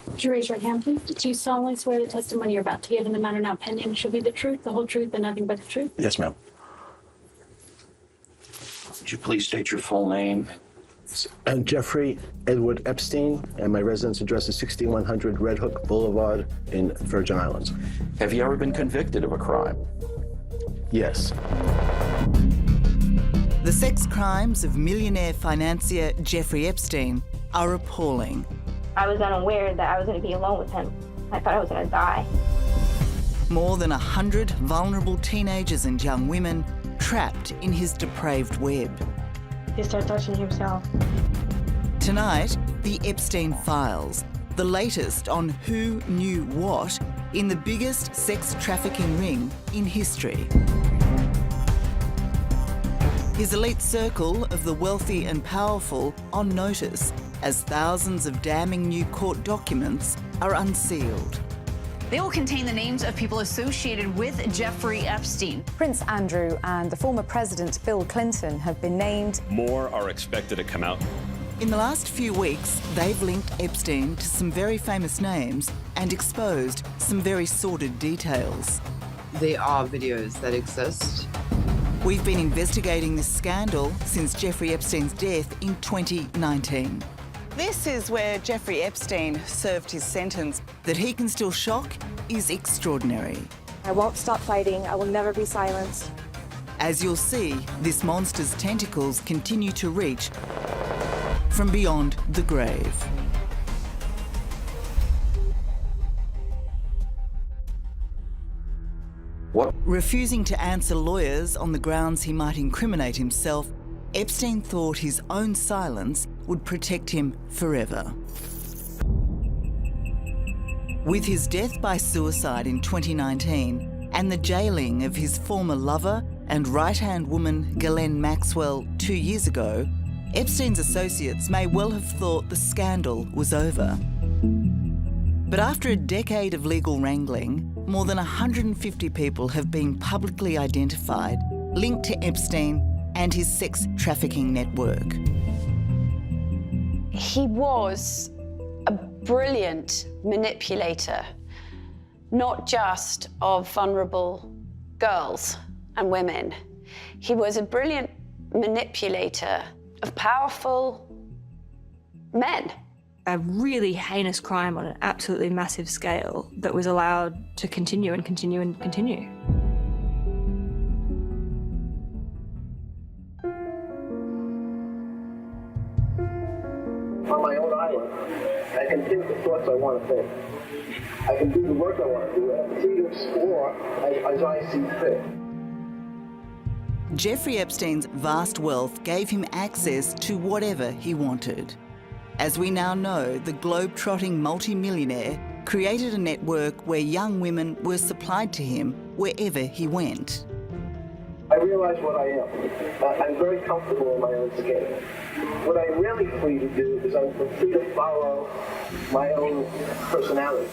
Would you raise your hand, please? Do you solemnly swear the testimony you're about to give in the matter now pending shall be the truth, the whole truth, and nothing but the truth? Yes, ma'am. Would you please state your full name? I'm Jeffrey Edward Epstein, and my residence address is 6100 Red Hook Boulevard in Virgin Islands. Have you ever been convicted of a crime? Yes. The sex crimes of millionaire financier Jeffrey Epstein are appalling. I was unaware that I was going to be alone with him. I thought I was going to die. More than 100 vulnerable teenagers and young women trapped in his depraved web. He started touching himself. Tonight, the Epstein Files, the latest on who knew what in the biggest sex trafficking ring in history. His elite circle of the wealthy and powerful on notice as thousands of damning new court documents are unsealed. They will contain the names of people associated with Jeffrey Epstein. Prince Andrew and the former President Bill Clinton have been named. More are expected to come out. In the last few weeks, they've linked Epstein to some very famous names and exposed some very sordid details. There are videos that exist. We've been investigating this scandal since Jeffrey Epstein's death in 2019. This is where Jeffrey Epstein served his sentence. That he can still shock is extraordinary. I won't stop fighting. I will never be silenced. As you'll see, this monster's tentacles continue to reach from beyond the grave. What? Refusing to answer lawyers on the grounds he might incriminate himself, Epstein thought his own silence would protect him forever. With his death by suicide in 2019 and the jailing of his former lover and right-hand woman Ghislaine Maxwell 2 years ago, Epstein's associates may well have thought the scandal was over. But after a decade of legal wrangling, more than 150 people have been publicly identified, linked to Epstein and his sex trafficking network. He was a brilliant manipulator, not just of vulnerable girls and women. He was a brilliant manipulator of powerful men. A really heinous crime on an absolutely massive scale that was allowed to continue and continue and continue. On my own island, I can think the thoughts I want to think. I can do the work I want to do. I have free to explore as I see fit. Jeffrey Epstein's vast wealth gave him access to whatever he wanted. As we now know, the globe-trotting multi-millionaire created a network where young women were supplied to him wherever he went. I realize what I am. I'm very comfortable in my own skin. What I'm really free to do is I'm free to follow my own personality.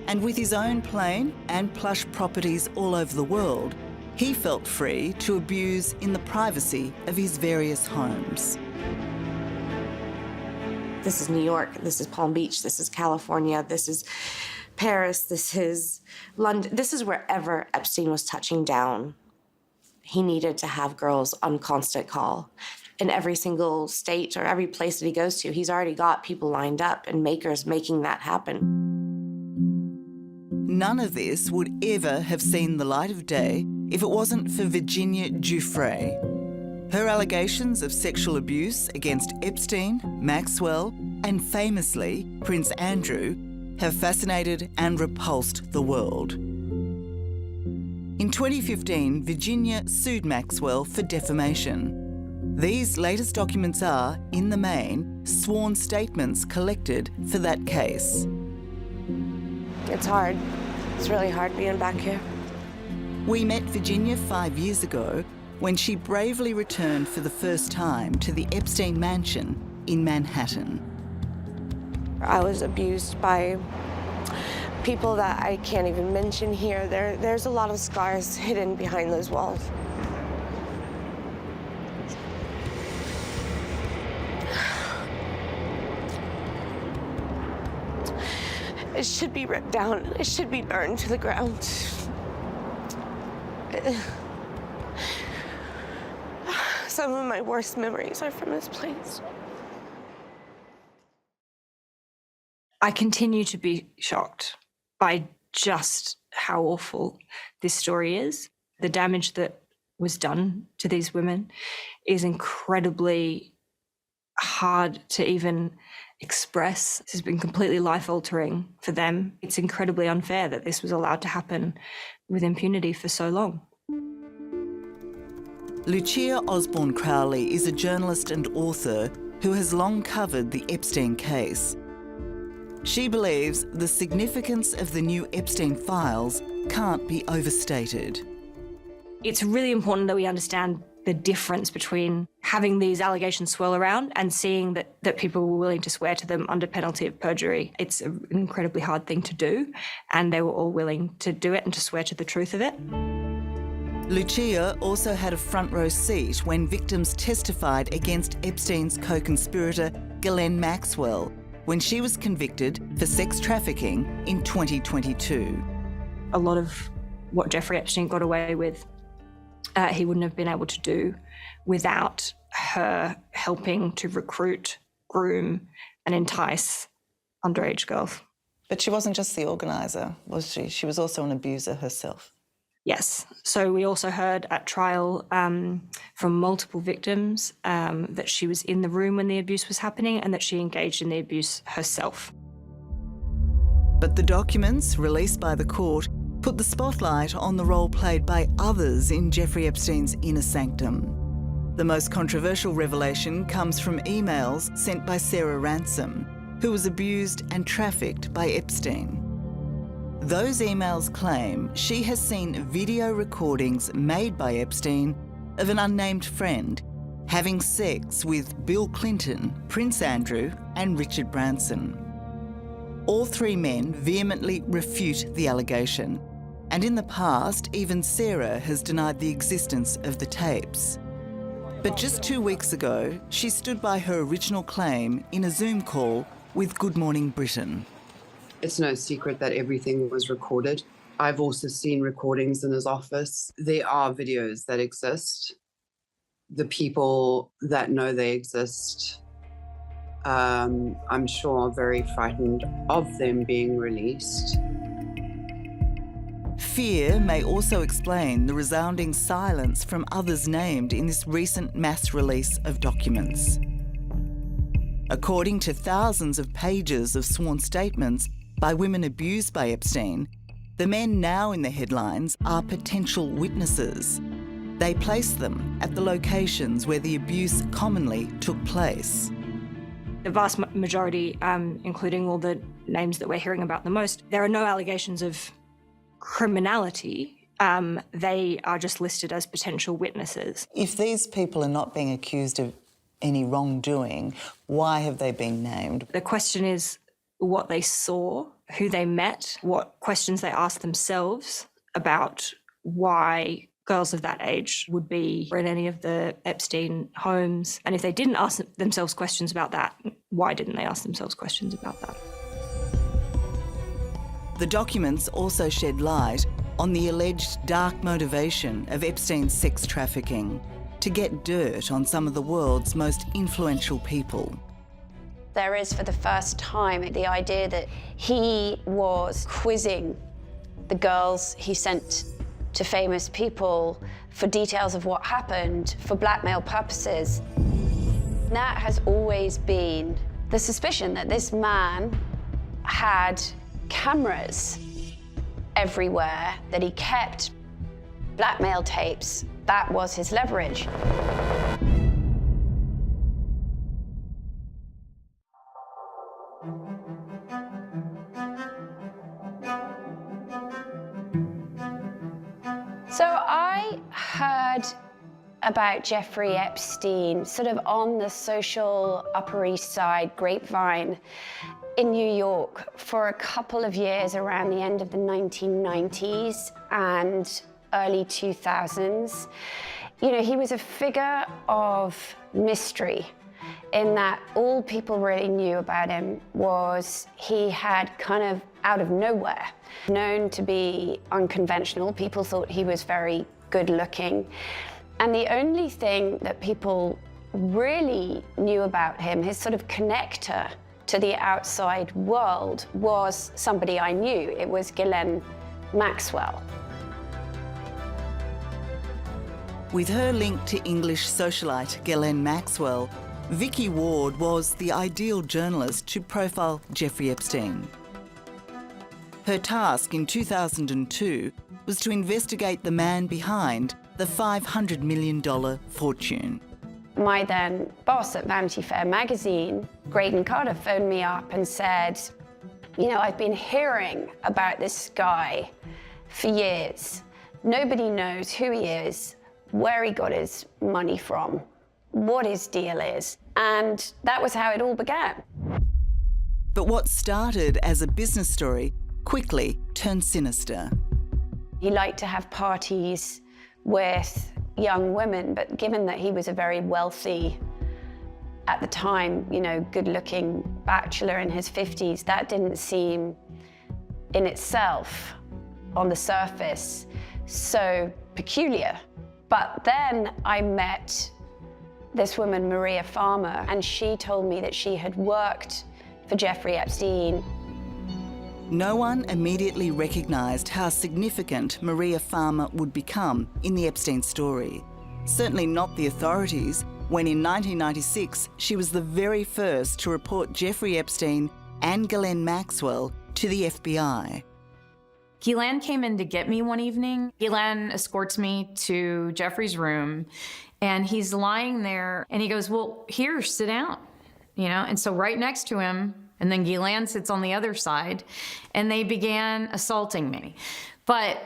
And with his own plane and plush properties all over the world, he felt free to abuse in the privacy of his various homes. This is New York, this is Palm Beach, this is California, this is Paris, this is London. This is wherever Epstein was touching down. He needed to have girls on constant call. In every single state or every place that he goes to, he's already got people lined up and makers making that happen. None of this would ever have seen the light of day if it wasn't for Virginia Giuffre. Her allegations of sexual abuse against Epstein, Maxwell, and famously Prince Andrew have fascinated and repulsed the world. In 2015, Virginia sued Maxwell for defamation. These latest documents are, in the main, sworn statements collected for that case. It's hard. It's really hard being back here. We met Virginia 5 years ago when she bravely returned for the first time to the Epstein mansion in Manhattan. I was abused by people that I can't even mention here. There's a lot of scars hidden behind those walls. It should be ripped down. It should be burned to the ground. Some of my worst memories are from this place. I continue to be shocked by just how awful this story is. The damage that was done to these women is incredibly hard to even express. This has been completely life-altering for them. It's incredibly unfair that this was allowed to happen with impunity for so long. Lucia Osborne Crowley is a journalist and author who has long covered the Epstein case. She believes the significance of the new Epstein files can't be overstated. It's really important that we understand the difference between having these allegations swirl around and seeing that people were willing to swear to them under penalty of perjury. It's an incredibly hard thing to do, and they were all willing to do it and to swear to the truth of it. Lucia also had a front row seat when victims testified against Epstein's co-conspirator Ghislaine Maxwell when she was convicted for sex trafficking in 2022. A lot of what Jeffrey Epstein got away with, he wouldn't have been able to do without her helping to recruit, groom, and entice underage girls. But she wasn't just the organiser, was she? She was also an abuser herself. Yes. So we also heard at trial from multiple victims that she was in the room when the abuse was happening and that she engaged in the abuse herself. But the documents released by the court put the spotlight on the role played by others in Jeffrey Epstein's inner sanctum. The most controversial revelation comes from emails sent by Sarah Ransom, who was abused and trafficked by Epstein. Those emails claim she has seen video recordings made by Epstein of an unnamed friend having sex with Bill Clinton, Prince Andrew, and Richard Branson. All three men vehemently refute the allegation, and in the past, even Sarah has denied the existence of the tapes. But just 2 weeks ago, she stood by her original claim in a Zoom call with Good Morning Britain. It's no secret that everything was recorded. I've also seen recordings in his office. There are videos that exist. The people that know they exist, I'm sure, are very frightened of them being released. Fear may also explain the resounding silence from others named in this recent mass release of documents. According to thousands of pages of sworn statements by women abused by Epstein, the men now in the headlines are potential witnesses. They place them at the locations where the abuse commonly took place. The vast majority, including all the names that we're hearing about the most, there are no allegations of criminality. They are just listed as potential witnesses. If these people are not being accused of any wrongdoing, why have they been named? The question is what they saw, who they met, what questions they asked themselves about why girls of that age would be in any of the Epstein homes. And if they didn't ask themselves questions about that, why didn't they ask themselves questions about that? The documents also shed light on the alleged dark motivation of Epstein's sex trafficking to get dirt on some of the world's most influential people. There is, for the first time, the idea that he was quizzing the girls he sent to famous people for details of what happened for blackmail purposes. That has always been the suspicion that this man had cameras everywhere, that he kept blackmail tapes. That was his leverage. So I heard about Jeffrey Epstein sort of on the social Upper East Side grapevine in New York for a couple of years around the end of the 1990s and early 2000s. You know, he was a figure of mystery. in that all people really knew about him was he had kind of out of nowhere, known to be unconventional. People thought he was very good looking. And the only thing that people really knew about him, his sort of connector to the outside world, was somebody I knew. It was Ghislaine Maxwell. With her link to English socialite Ghislaine Maxwell, Vicky Ward was the ideal journalist to profile Jeffrey Epstein. Her task in 2002 was to investigate the man behind the $500 million fortune. My then boss at Vanity Fair magazine, Graydon Carter, phoned me up and said, you know, I've been hearing about this guy for years. Nobody knows who he is, where he got his money from, what his deal is. And that was how it all began. But what started as a business story quickly turned sinister. He liked to have parties with young women, but given that he was a very wealthy, at the time, you know, good-looking bachelor in his 50s, that didn't seem in itself, on the surface, so peculiar. But then I met this woman, Maria Farmer, and she told me that she had worked for Jeffrey Epstein. No one immediately recognised how significant Maria Farmer would become in the Epstein story. Certainly not the authorities, when in 1996 she was the very first to report Jeffrey Epstein and Ghislaine Maxwell to the FBI. Ghislaine came in to get me one evening. Ghislaine escorts me to Jeffrey's room, and he's lying there, and he goes, well, here, sit down, you know? And so right next to him, and then Ghislaine sits on the other side, and they began assaulting me. But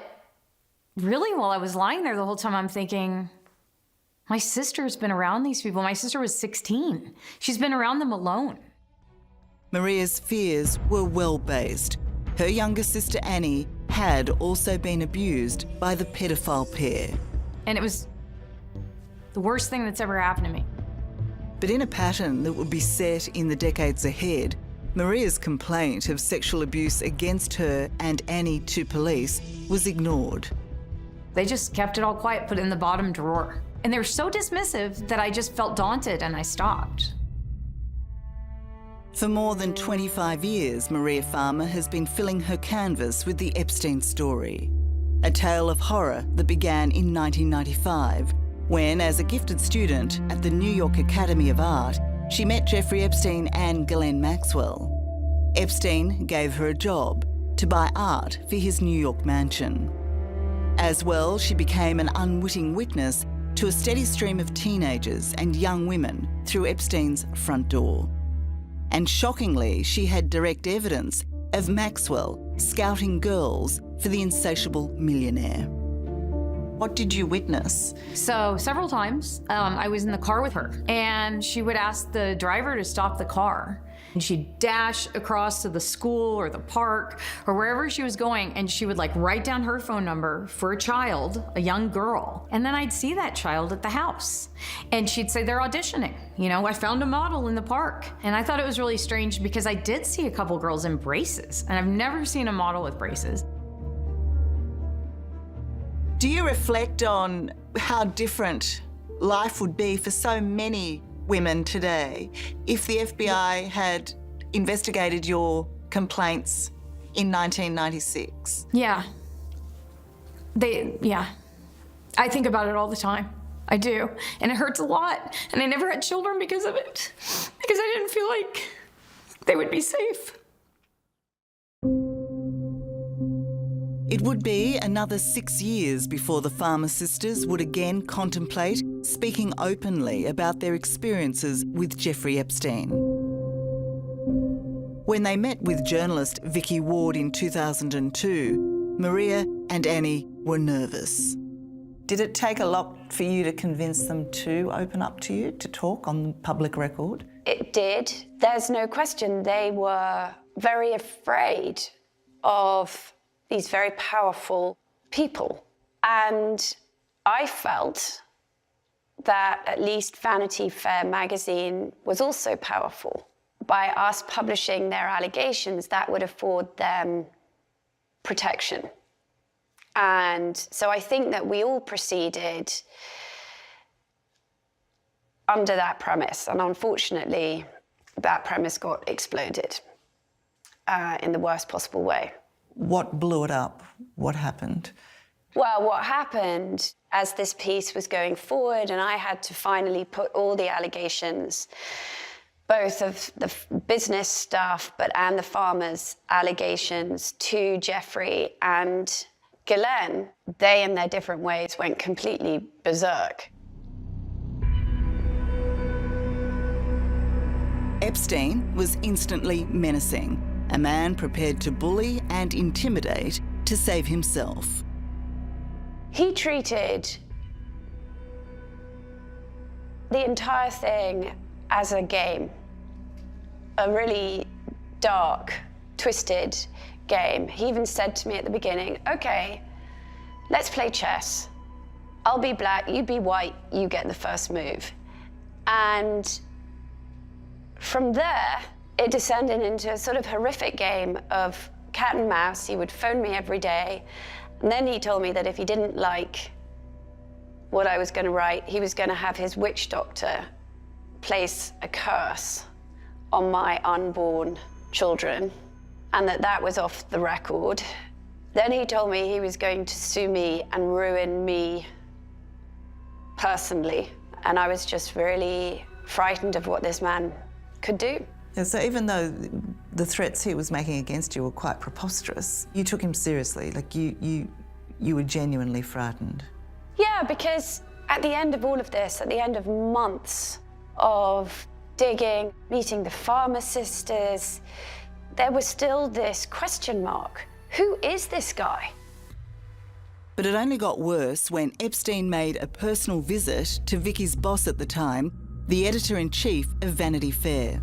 really, while I was lying there the whole time, I'm thinking, my sister's been around these people. My sister was 16. She's been around them alone. Maria's fears were well-based. Her younger sister Annie had also been abused by the pedophile pair. And it was the worst thing that's ever happened to me. But in a pattern that would be set in the decades ahead, Maria's complaint of sexual abuse against her and Annie to police was ignored. They just kept it all quiet, put it in the bottom drawer. And they were so dismissive that I just felt daunted and I stopped. For more than 25 years, Maria Farmer has been filling her canvas with the Epstein story, a tale of horror that began in 1995, when, as a gifted student at the New York Academy of Art, she met Jeffrey Epstein and Ghislaine Maxwell. Epstein gave her a job to buy art for his New York mansion. As well, she became an unwitting witness to a steady stream of teenagers and young women through Epstein's front door. And shockingly, she had direct evidence of Maxwell scouting girls for the insatiable millionaire. What did you witness? So several times I was in the car with her, and she would ask the driver to stop the car. And she'd dash across to the school or the park or wherever she was going, and she would like write down her phone number for a child, a young girl. And then I'd see that child at the house. And she'd say, they're auditioning. You know, I found a model in the park. And I thought it was really strange because I did see a couple girls in braces, and I've never seen a model with braces. Do you reflect on how different life would be for so many women today if the FBI had investigated your complaints in 1996? Yeah. I think about it all the time. I do. And it hurts a lot. And I never had children because of it. Because I didn't feel like they would be safe. It would be another 6 years before the Farmer sisters would again contemplate speaking openly about their experiences with Jeffrey Epstein. When they met with journalist Vicky Ward in 2002, Maria and Annie were nervous. Did it take a lot for you to convince them to open up to you, to talk on public record? It did. There's no question. They were very afraid of these very powerful people. And I felt that at least Vanity Fair magazine was also powerful. By us publishing their allegations, that would afford them protection. And so I think that we all proceeded under that premise. And unfortunately, that premise got exploded in the worst possible way. What blew it up? What happened? Well, what happened as this piece was going forward, and I had to finally put all the allegations, both of the business stuff and the farmers' allegations, to Jeffrey and Ghislaine, they in their different ways went completely berserk. Epstein was instantly menacing, a man prepared to bully and intimidate to save himself. He treated the entire thing as a game, a really dark, twisted game. He even said to me at the beginning, okay, let's play chess. I'll be black, you be white, you get the first move. And from there, it descended into a sort of horrific game of cat and mouse. He would phone me every day. And then he told me that if he didn't like what I was going to write, he was going to have his witch doctor place a curse on my unborn children, and that was off the record. Then he told me he was going to sue me and ruin me personally. And I was just really frightened of what this man could do. Yeah, so even though the threats he was making against you were quite preposterous, you took him seriously, like you were genuinely frightened. Yeah, because at the end of all of this, at the end of months of digging, meeting the farmer sisters, there was still this question mark. Who is this guy? But it only got worse when Epstein made a personal visit to Vicky's boss at the time, the editor-in-chief of Vanity Fair.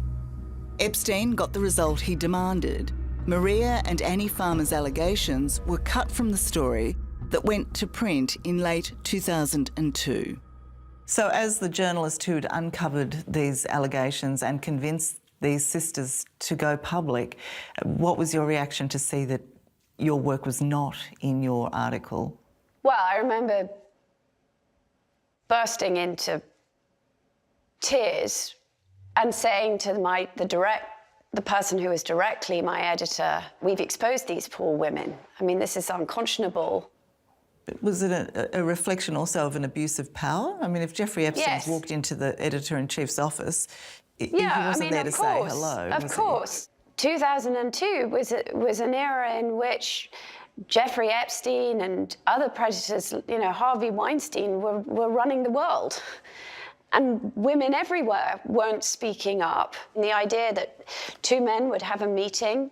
Epstein got the result he demanded. Maria and Annie Farmer's allegations were cut from the story that went to print in late 2002. So as the journalist who'd uncovered these allegations and convinced these sisters to go public, what was your reaction to see that your work was not in your article? Well, I remember bursting into tears and saying to the person who was directly my editor, we've exposed these poor women. I mean, this is unconscionable. Was it a reflection also of an abuse of power? I mean, if Jeffrey Epstein's walked into the editor-in-chief's office, he wasn't there to say hello. Of course. 2002 was an era in which Jeffrey Epstein and other predators, Harvey Weinstein, were running the world. And women everywhere weren't speaking up. And the idea that two men would have a meeting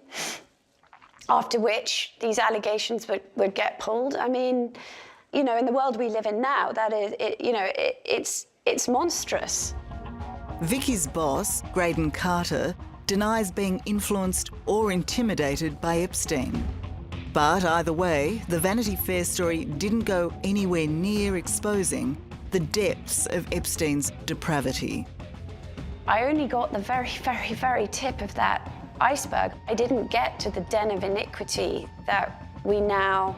after which these allegations would get pulled. I mean, in the world we live in now, that is, it's monstrous. Vicky's boss, Graydon Carter, denies being influenced or intimidated by Epstein. But either way, the Vanity Fair story didn't go anywhere near exposing the depths of Epstein's depravity. I only got the very, very, very tip of that iceberg. I didn't get to the den of iniquity that we now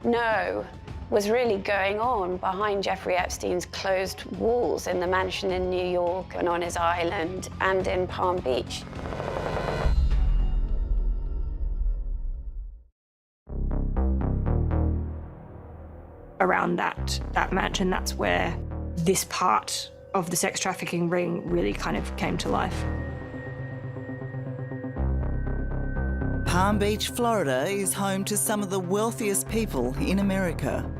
know was really going on behind Jeffrey Epstein's closed walls in the mansion in New York and on his island and in Palm Beach. Around that mansion, that's where this part of the sex trafficking ring really kind of came to life. Palm Beach, Florida is home to some of the wealthiest people in America,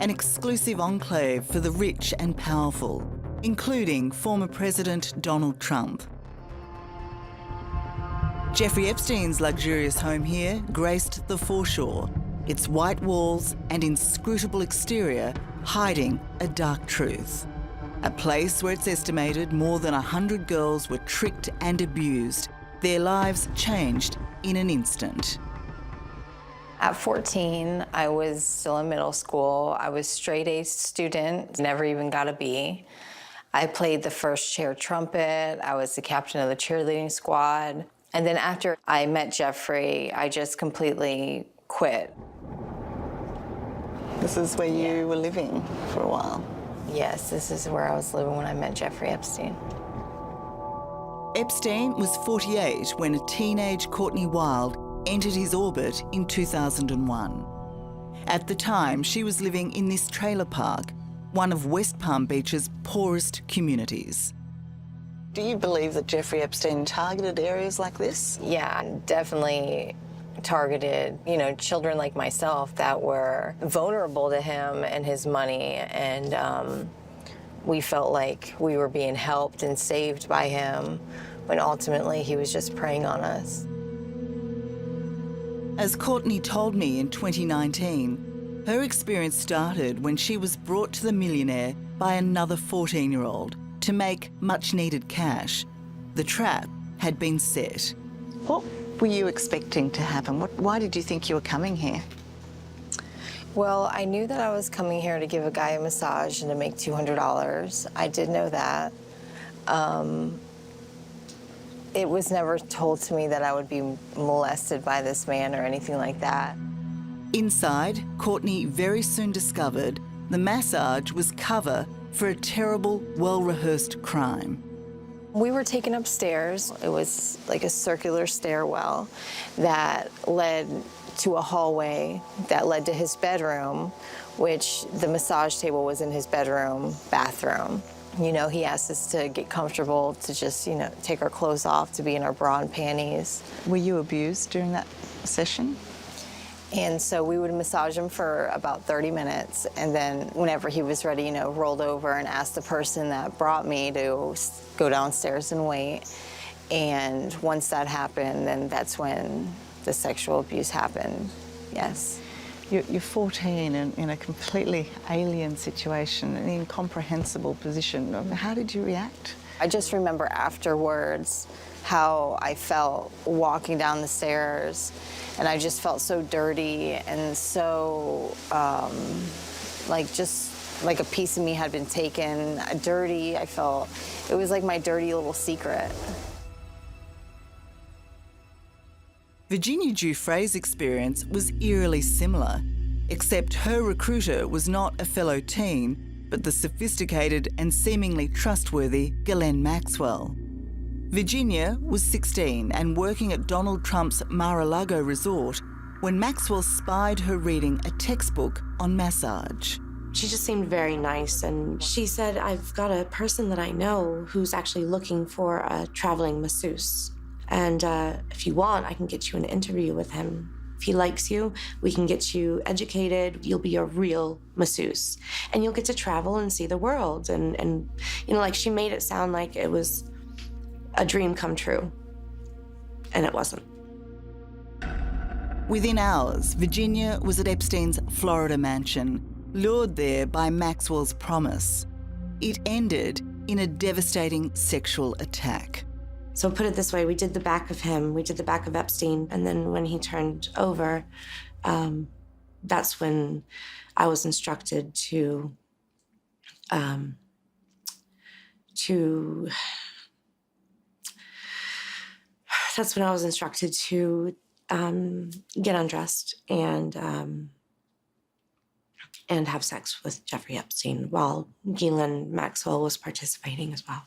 an exclusive enclave for the rich and powerful, including former President Donald Trump. Jeffrey Epstein's luxurious home here graced the foreshore, its white walls and inscrutable exterior hiding a dark truth. A place where it's estimated more than 100 girls were tricked and abused, their lives changed in an instant. At 14, I was still in middle school. I was straight A student, never even got a B. I played the first chair trumpet. I was the captain of the cheerleading squad. And then after I met Jeffrey, I just completely quit. This is where you were living for a while? Yes, this is where I was living when I met Jeffrey Epstein. Epstein was 48 when a teenage Courtney Wild entered his orbit in 2001. At the time, she was living in this trailer park, one of West Palm Beach's poorest communities. Do you believe that Jeffrey Epstein targeted areas like this? Yeah, definitely targeted, children like myself that were vulnerable to him and his money, and we felt like we were being helped and saved by him when ultimately he was just preying on us. As Courtney told me in 2019, her experience started when she was brought to the millionaire by another 14-year-old to make much-needed cash. The trap had been set. What were you expecting to happen? Why did you think you were coming here? Well, I knew that I was coming here to give a guy a massage and to make $200. I did know that. It was never told to me that I would be molested by this man or anything like that. Inside, Courtney very soon discovered the massage was cover for a terrible, well-rehearsed crime. We were taken upstairs. It was like a circular stairwell that led to a hallway that led to his bedroom, which the massage table was in his bedroom, bathroom. He asked us to get comfortable, to just, take our clothes off, to be in our bra and panties. Were you abused during that session? And so we would massage him for about 30 minutes, and then whenever he was ready, rolled over and asked the person that brought me to go downstairs and wait. And once that happened, then that's when the sexual abuse happened, yes. You're 14 and in a completely alien situation, an incomprehensible position. How did you react? I just remember afterwards how I felt walking down the stairs, and I just felt so dirty and so, just like a piece of me had been taken. Dirty, I felt, it was like my dirty little secret. Virginia Giuffre's experience was eerily similar, except her recruiter was not a fellow teen, but the sophisticated and seemingly trustworthy Ghislaine Maxwell. Virginia was 16 and working at Donald Trump's Mar-a-Lago resort when Maxwell spied her reading a textbook on massage. She just seemed very nice, and she said, I've got a person that I know who's actually looking for a traveling masseuse. And if you want, I can get you an interview with him. If he likes you, we can get you educated. You'll be a real masseuse. And you'll get to travel and see the world. And she made it sound like it was a dream come true. And it wasn't. Within hours, Virginia was at Epstein's Florida mansion, lured there by Maxwell's promise. It ended in a devastating sexual attack. So put it this way, we did the back of him, we did the back of Epstein, and then when he turned over, that's when I was instructed to get undressed and have sex with Jeffrey Epstein while Ghislaine Maxwell was participating as well.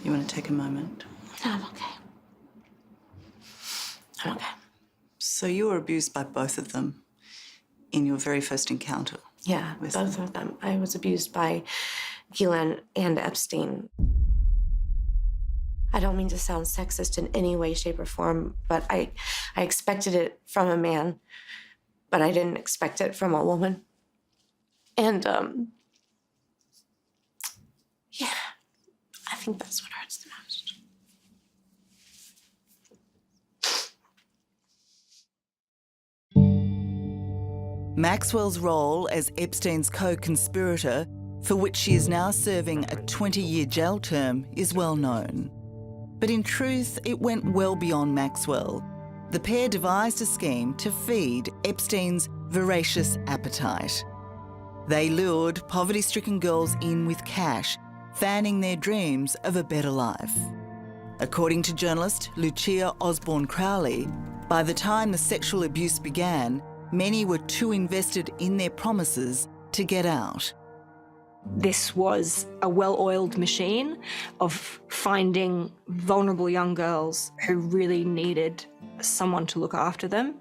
You want to take a moment? No, I'm okay. I'm okay. So you were abused by both of them in your very first encounter? Yeah, both of them. I was abused by Ghislaine and Epstein. I don't mean to sound sexist in any way, shape, or form, but I expected it from a man, but I didn't expect it from a woman. And, yeah, I think that's what hurts the most. Maxwell's role as Epstein's co-conspirator, for which she is now serving a 20-year jail term, is well known. But in truth, it went well beyond Maxwell. The pair devised a scheme to feed Epstein's voracious appetite. They lured poverty-stricken girls in with cash, fanning their dreams of a better life. According to journalist Lucia Osborne-Crowley, by the time the sexual abuse began, many were too invested in their promises to get out. This was a well-oiled machine of finding vulnerable young girls who really needed someone to look after them,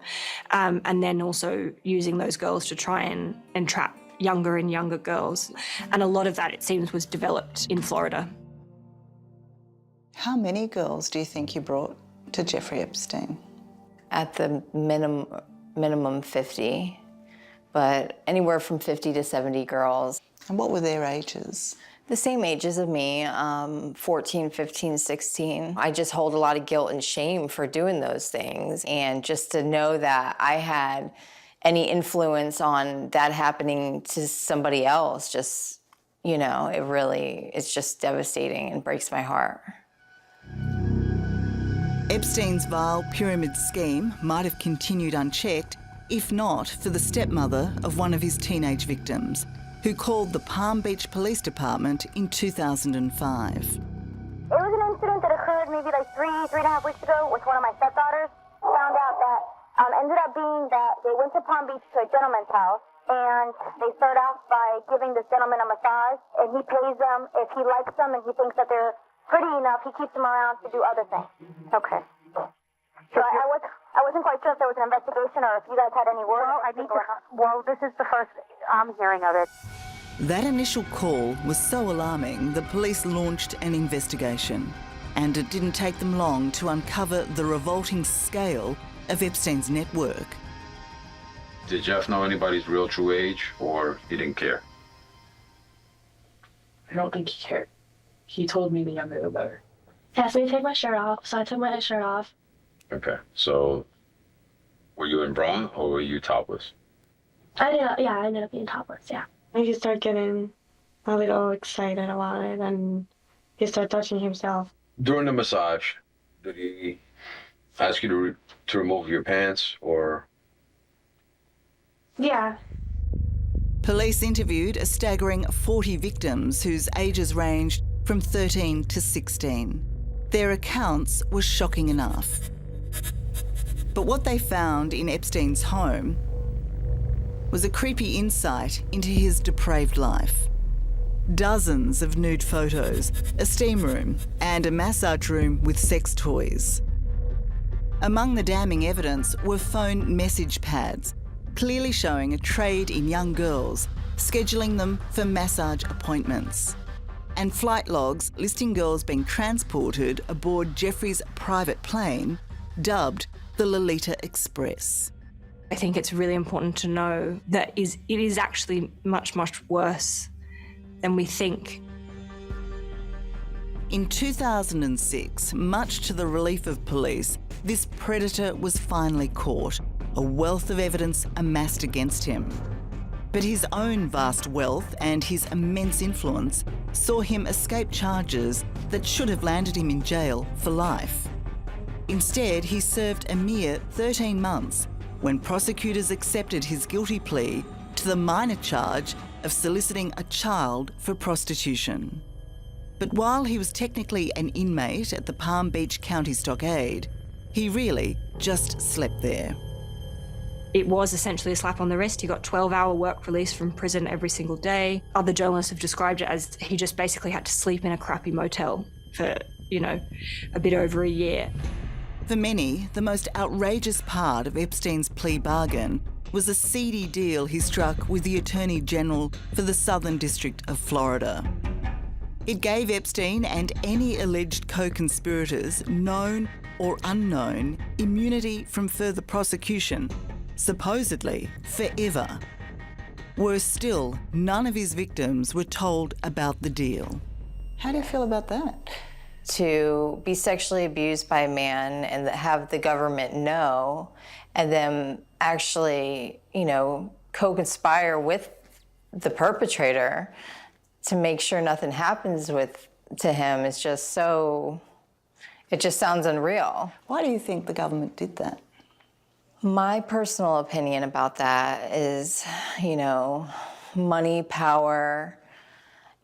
and then also using those girls to try and entrap younger and younger girls. And a lot of that, it seems, was developed in Florida. How many girls do you think you brought to Jeffrey Epstein? At the minimum 50, but anywhere from 50 to 70 girls. And what were their ages? The same ages of me, 14, 15, 16. I just hold a lot of guilt and shame for doing those things. And just to know that I had any influence on that happening to somebody else, just, you know, it's just devastating and breaks my heart. Epstein's vile pyramid scheme might have continued unchecked, if not for the stepmother of one of his teenage victims, who called the Palm Beach Police Department in 2005. It was an incident that occurred maybe like three and a half weeks ago with one of my stepdaughters. Found out that ended up being that they went to Palm Beach to a gentleman's house, and they start off by giving this gentleman a massage, and he pays them. If he likes them and he thinks that they're pretty enough, he keeps them around to do other things. Okay. So I wasn't quite sure if there was an investigation or if you guys had any word. Well, this is the first I'm hearing of it. That initial call was so alarming, the police launched an investigation. And it didn't take them long to uncover the revolting scale of Epstein's network. Did Jeff know anybody's real true age, or he didn't care? I don't think he cared. He told me the younger the better. He asked me to take my shirt off, so I took my shirt off. Okay, so were you in bra or were you topless? I ended up being topless, yeah. And he started getting a little excited about it, and he started touching himself. During the massage, did he ask you to remove your pants, or? Yeah. Police interviewed a staggering 40 victims whose ages ranged from 13 to 16. Their accounts were shocking enough. But what they found in Epstein's home was a creepy insight into his depraved life. Dozens of nude photos, a steam room, and a massage room with sex toys. Among the damning evidence were phone message pads, clearly showing a trade in young girls, scheduling them for massage appointments. And flight logs listing girls being transported aboard Jeffrey's private plane, dubbed the Lolita Express. I think it's really important to know that it is actually much, much worse than we think. In 2006, much to the relief of police, this predator was finally caught, a wealth of evidence amassed against him. But his own vast wealth and his immense influence saw him escape charges that should have landed him in jail for life. Instead, he served a mere 13 months when prosecutors accepted his guilty plea to the minor charge of soliciting a child for prostitution. But while he was technically an inmate at the Palm Beach County Stockade, he really just slept there. It was essentially a slap on the wrist. He got 12-hour work release from prison every single day. Other journalists have described it as he just basically had to sleep in a crappy motel for, a bit over a year. For many, the most outrageous part of Epstein's plea bargain was a seedy deal he struck with the Attorney General for the Southern District of Florida. It gave Epstein and any alleged co-conspirators, known or unknown, immunity from further prosecution, supposedly forever. Worse still, none of his victims were told about the deal. How do you feel about that? To be sexually abused by a man and have the government know, and then actually, co-conspire with the perpetrator to make sure nothing happens to him is just so It just sounds unreal. Why do you think the government did that? My personal opinion about that is, you know, money, power,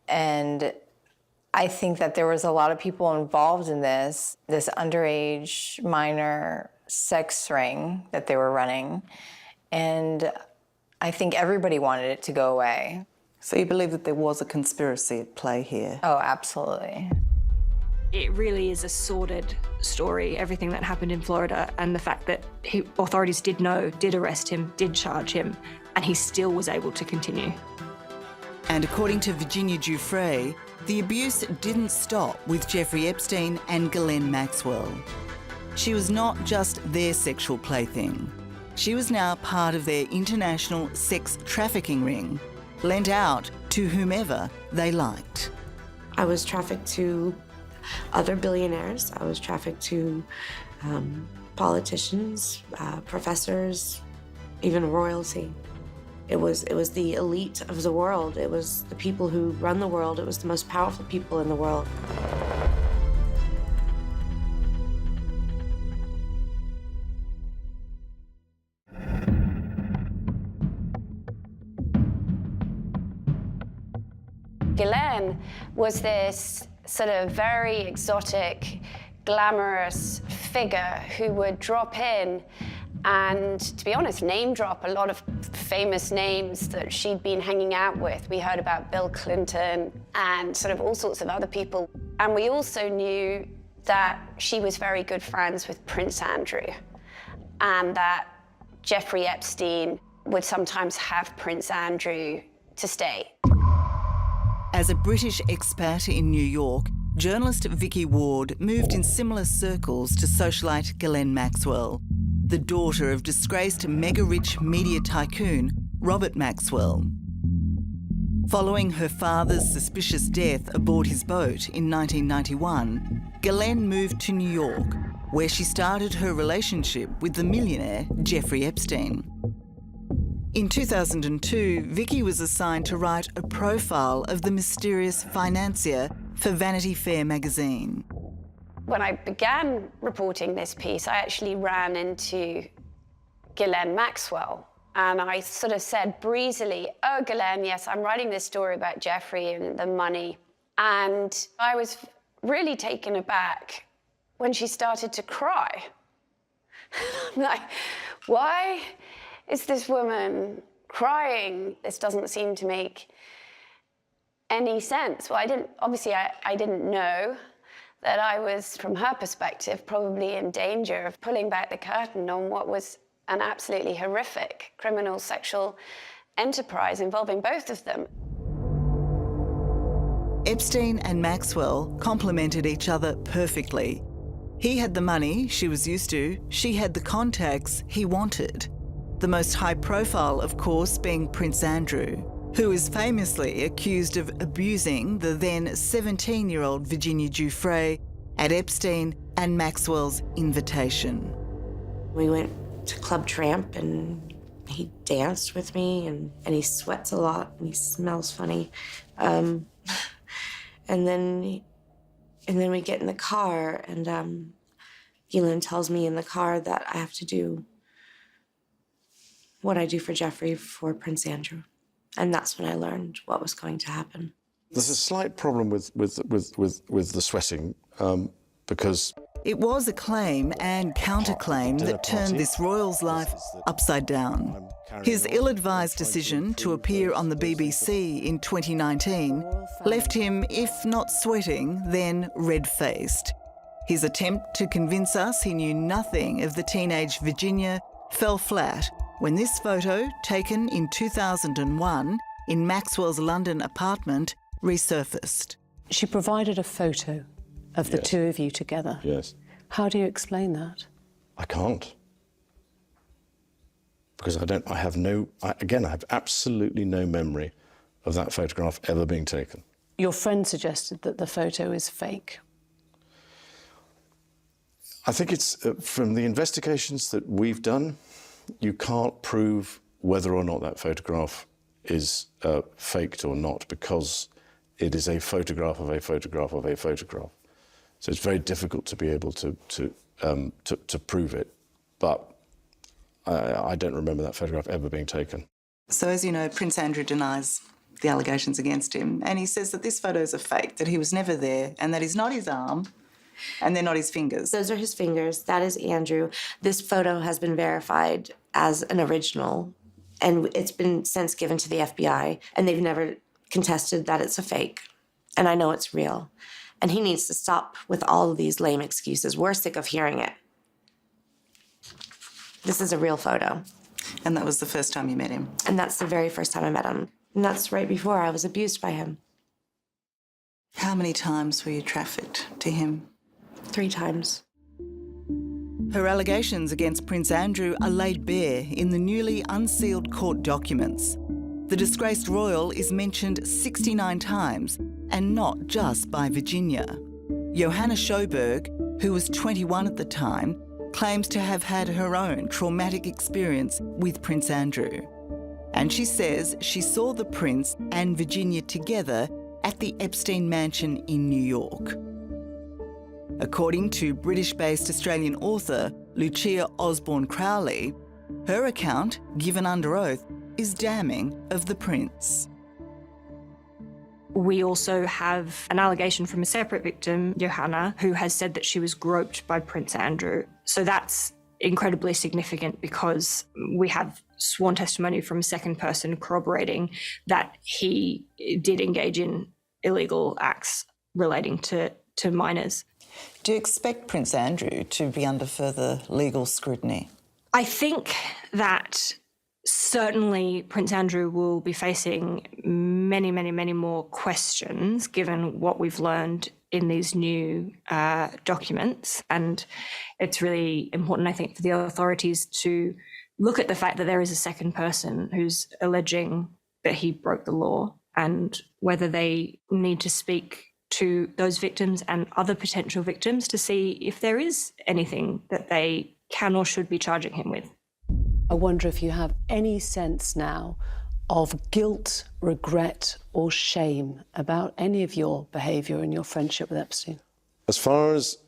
and I think that there was a lot of people involved in this underage minor sex ring that they were running, and I think everybody wanted it to go away. So you believe that there was a conspiracy at play here? Oh, absolutely. It really is a sordid story, everything that happened in Florida, and the fact that authorities did know, did arrest him, did charge him, and he still was able to continue. And according to Virginia Giuffre, the abuse didn't stop with Jeffrey Epstein and Ghislaine Maxwell. She was not just their sexual plaything. She was now part of their international sex trafficking ring, lent out to whomever they liked. I was trafficked to other billionaires. I was trafficked to politicians, professors, even royalty. It was the elite of the world. It was the people who run the world. It was the most powerful people in the world. Ghislaine was this sort of very exotic, glamorous figure who would drop in and, to be honest, name drop a lot of famous names that she'd been hanging out with. We heard about Bill Clinton and sort of all sorts of other people. And we also knew that she was very good friends with Prince Andrew and that Jeffrey Epstein would sometimes have Prince Andrew to stay. As a British expat in New York, journalist Vicky Ward moved in similar circles to socialite Ghislaine Maxwell, the daughter of disgraced mega-rich media tycoon Robert Maxwell. Following her father's suspicious death aboard his boat in 1991, Ghislaine moved to New York, where she started her relationship with the millionaire Jeffrey Epstein. In 2002, Vicky was assigned to write a profile of the mysterious financier for Vanity Fair magazine. When I began reporting this piece, I actually ran into Ghislaine Maxwell, and I sort of said breezily, "Oh, Ghislaine, yes, I'm writing this story about Jeffrey and the money." And I was really taken aback when she started to cry. I'm like, why is this woman crying? This doesn't seem to make any sense. Well, I didn't know that I was, from her perspective, probably in danger of pulling back the curtain on what was an absolutely horrific criminal sexual enterprise involving both of them. Epstein and Maxwell complemented each other perfectly. He had the money she was used to, she had the contacts he wanted. The most high profile, of course, being Prince Andrew, who is famously accused of abusing the then 17-year-old Virginia Giuffre at Epstein and Maxwell's invitation. We went to Club Tramp and he danced with me and he sweats a lot and he smells funny. And then we get in the car and Ghislaine tells me in the car that I have to do what I do for Jeffrey for Prince Andrew. And that's when I learned what was going to happen. There's a slight problem with the sweating because it was a claim and counterclaim that turned this royal's life upside down. His ill-advised decision to appear on the BBC in 2019 left him, if not sweating, then red-faced. His attempt to convince us he knew nothing of the teenage Virginia fell flat when this photo, taken in 2001 in Maxwell's London apartment, resurfaced. She provided a photo of the two of you together. Yes. How do you explain that? I can't. Because I have absolutely no memory of that photograph ever being taken. Your friend suggested that the photo is fake. I think it's, from the investigations that we've done, you can't prove whether or not that photograph is faked or not because it is a photograph of a photograph of a photograph. So it's very difficult to be able to prove it. But I don't remember that photograph ever being taken. So as you know, Prince Andrew denies the allegations against him, and he says that this photos are fake, that he was never there, and that is not his arm, and they're not his fingers. Those are his fingers. That is Andrew. This photo has been verified as an original, and it's been since given to the FBI, and they've never contested that it's a fake. And I know it's real. And he needs to stop with all of these lame excuses. We're sick of hearing it. This is a real photo. And that was the first time you met him? And that's the very first time I met him. And that's right before I was abused by him. How many times were you trafficked to him? 3 times. Her allegations against Prince Andrew are laid bare in the newly unsealed court documents. The disgraced royal is mentioned 69 times, and not just by Virginia. Johanna Schoberg, who was 21 at the time, claims to have had her own traumatic experience with Prince Andrew. And she says she saw the Prince and Virginia together at the Epstein mansion in New York. According to British-based Australian author Lucia Osborne Crowley, her account, given under oath, is damning of the Prince. We also have an allegation from a separate victim, Johanna, who has said that she was groped by Prince Andrew. So that's incredibly significant because we have sworn testimony from a second person corroborating that he did engage in illegal acts relating to minors. Do you expect Prince Andrew to be under further legal scrutiny? I think that certainly Prince Andrew will be facing many, many, many more questions given what we've learned in these new documents. And it's really important, I think, for the authorities to look at the fact that there is a second person who's alleging that he broke the law and whether they need to speak to those victims and other potential victims to see if there is anything that they can or should be charging him with. I wonder if you have any sense now of guilt, regret or shame about any of your behaviour and your friendship with Epstein? As far as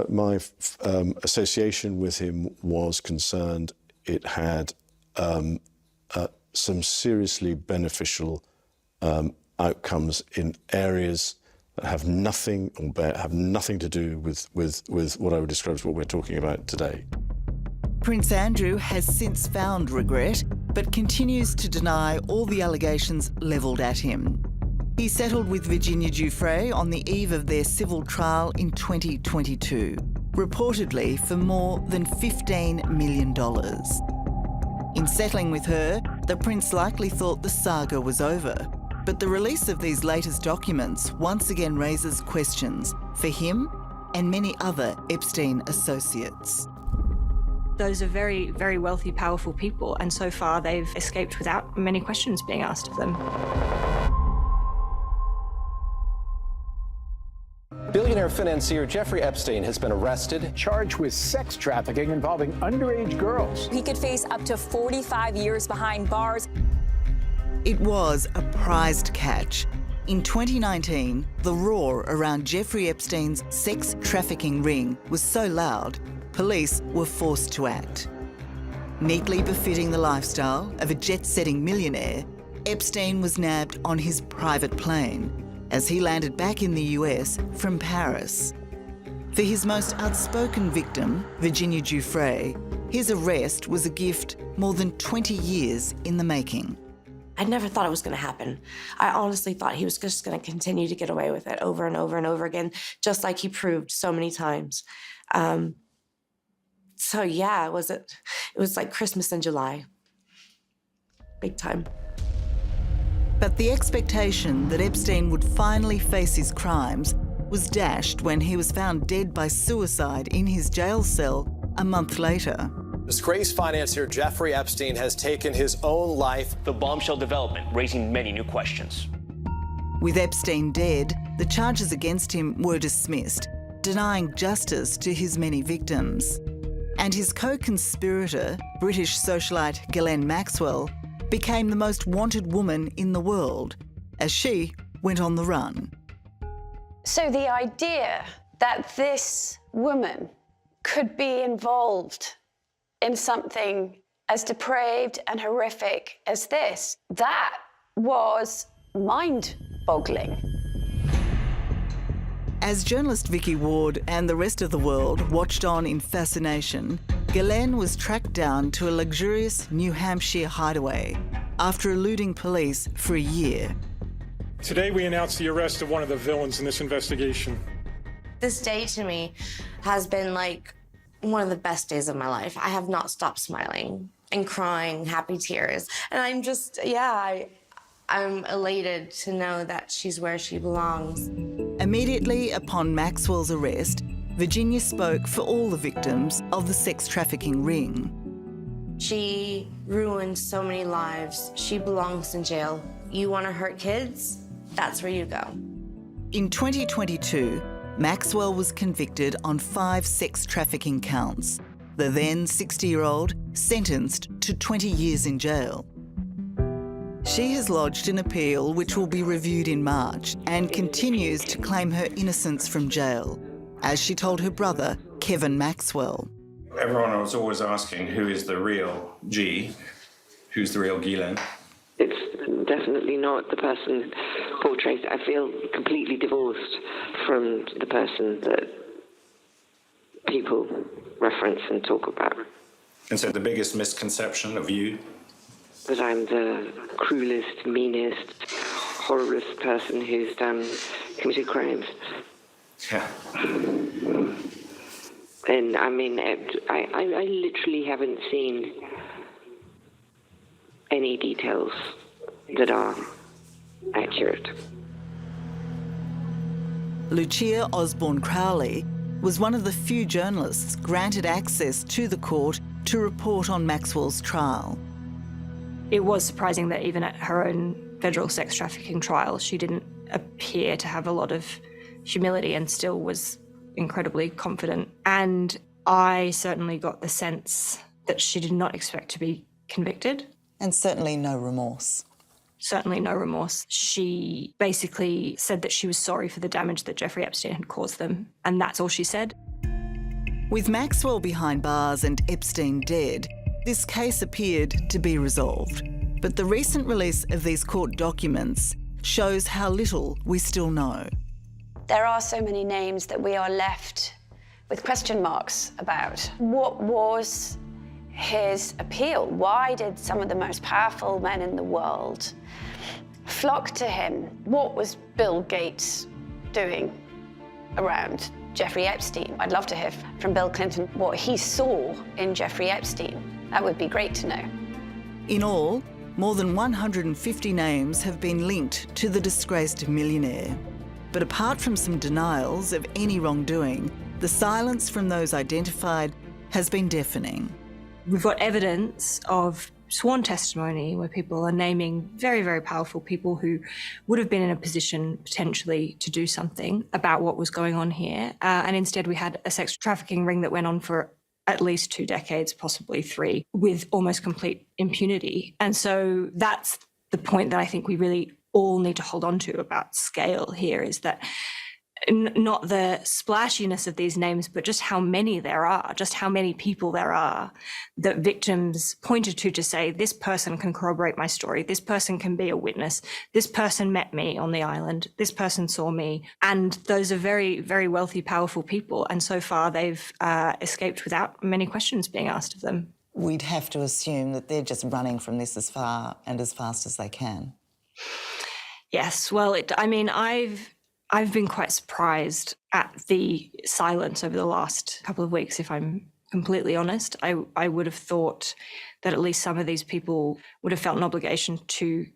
my association with him was concerned, it had some seriously beneficial outcomes in areas that have nothing to do with what I would describe as what we're talking about today. Prince Andrew has since found regret, but continues to deny all the allegations levelled at him. He settled with Virginia Giuffre on the eve of their civil trial in 2022, reportedly for more than $15 million. In settling with her, the Prince likely thought the saga was over, but the release of these latest documents once again raises questions for him and many other Epstein associates. Those are very, very wealthy, powerful people, and so far they've escaped without many questions being asked of them. Billionaire financier Jeffrey Epstein has been arrested, charged with sex trafficking involving underage girls. He could face up to 45 years behind bars. It was a prized catch. In 2019, the roar around Jeffrey Epstein's sex trafficking ring was so loud, police were forced to act. Neatly befitting the lifestyle of a jet-setting millionaire, Epstein was nabbed on his private plane as he landed back in the US from Paris. For his most outspoken victim, Virginia Giuffre, his arrest was a gift more than 20 years in the making. I never thought it was going to happen. I honestly thought he was just going to continue to get away with it over and over and over again, just like he proved so many times. So yeah, it was like Christmas in July. Big time. But the expectation that Epstein would finally face his crimes was dashed when he was found dead by suicide in his jail cell a month later. Disgraced financier Jeffrey Epstein has taken his own life. The bombshell development raising many new questions. With Epstein dead, the charges against him were dismissed, denying justice to his many victims. And his co-conspirator, British socialite Ghislaine Maxwell, became the most wanted woman in the world as she went on the run. So the idea that this woman could be involved in something as depraved and horrific as this. That was mind-boggling. As journalist Vicky Ward and the rest of the world watched on in fascination, Ghislaine was tracked down to a luxurious New Hampshire hideaway after eluding police for a year. Today we announced the arrest of one of the villains in this investigation. This day to me has been like one of the best days of my life. I have not stopped smiling and crying happy tears. And I'm just, I'm elated to know that she's where she belongs. Immediately upon Maxwell's arrest, Virginia spoke for all the victims of the sex trafficking ring. She ruined so many lives. She belongs in jail. You want to hurt kids? That's where you go. In 2022, Maxwell was convicted on 5 sex trafficking counts. The then 60-year-old sentenced to 20 years in jail. She has lodged an appeal which will be reviewed in March and continues to claim her innocence from jail, as she told her brother, Kevin Maxwell. Everyone was always asking who is the real G, who's the real Ghislaine. It's definitely not the person portrayed. I feel completely divorced from the person that people reference and talk about. And so the biggest misconception of you? That I'm the cruelest, meanest, horriblest person who's committed crimes. Yeah. And I mean, I literally haven't seen any details that are accurate. Lucia Osborne Crowley was one of the few journalists granted access to the court to report on Maxwell's trial. It was surprising that even at her own federal sex trafficking trial, she didn't appear to have a lot of humility and still was incredibly confident. And I certainly got the sense that she did not expect to be convicted. And certainly no remorse. Certainly no remorse. She basically said that she was sorry for the damage that Jeffrey Epstein had caused them, and that's all she said. With Maxwell behind bars and Epstein dead, this case appeared to be resolved. But the recent release of these court documents shows how little we still know. There are so many names that we are left with question marks about. What was his appeal? Why did some of the most powerful men in the world flock to him? What was Bill Gates doing around Jeffrey Epstein? I'd love to hear from Bill Clinton what he saw in Jeffrey Epstein. That would be great to know. In all, more than 150 names have been linked to the disgraced millionaire. But apart from some denials of any wrongdoing, the silence from those identified has been deafening. We've got evidence of sworn testimony where people are naming very, very powerful people who would have been in a position potentially to do something about what was going on here. And instead we had a sex trafficking ring that went on for at least 2 decades, possibly 3, with almost complete impunity. And so that's the point that I think we really all need to hold on to about scale here, is that not the splashiness of these names, but just how many there are, just how many people there are that victims pointed to say, this person can corroborate my story, this person can be a witness, this person met me on the island, this person saw me. And those are very, very wealthy, powerful people. And so far they've escaped without many questions being asked of them. We'd have to assume that they're just running from this as far and as fast as they can. Yes, well, I've been quite surprised at the silence over the last couple of weeks, if I'm completely honest. I would have thought that at least some of these people would have felt an obligation to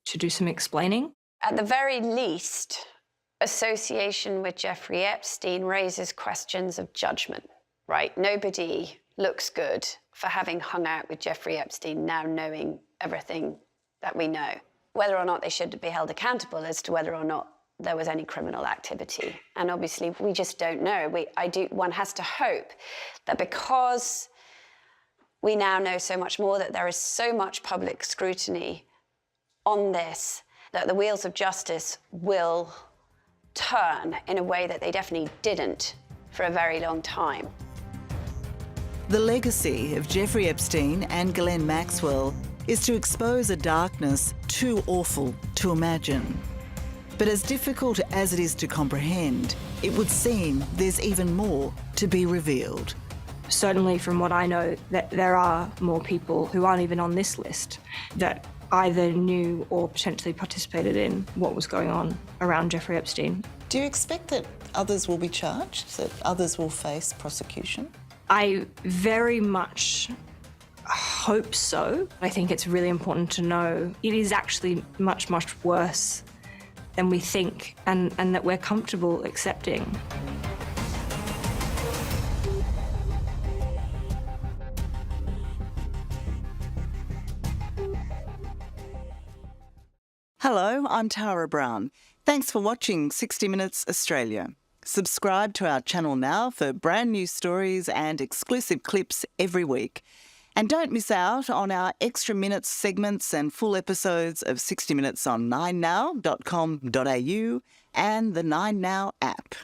do some explaining. At the very least, association with Jeffrey Epstein raises questions of judgment, right? Nobody looks good for having hung out with Jeffrey Epstein, now knowing everything that we know. Whether or not they should be held accountable as to whether or not there was any criminal activity. And obviously, we just don't know. One has to hope that because we now know so much more, that there is so much public scrutiny on this, that the wheels of justice will turn in a way that they definitely didn't for a very long time. The legacy of Jeffrey Epstein and Ghislaine Maxwell is to expose a darkness too awful to imagine. But as difficult as it is to comprehend, it would seem there's even more to be revealed. Certainly from what I know, that there are more people who aren't even on this list that either knew or potentially participated in what was going on around Jeffrey Epstein. Do you expect that others will be charged, that others will face prosecution? I very much hope so. I think it's really important to know it is actually much, much worse than we think and that we're comfortable accepting. Hello, I'm Tara Brown. Thanks for watching 60 Minutes Australia. Subscribe to our channel now for brand new stories and exclusive clips every week. And don't miss out on our extra minutes segments and full episodes of 60 Minutes on 9now.com.au and the 9Now app.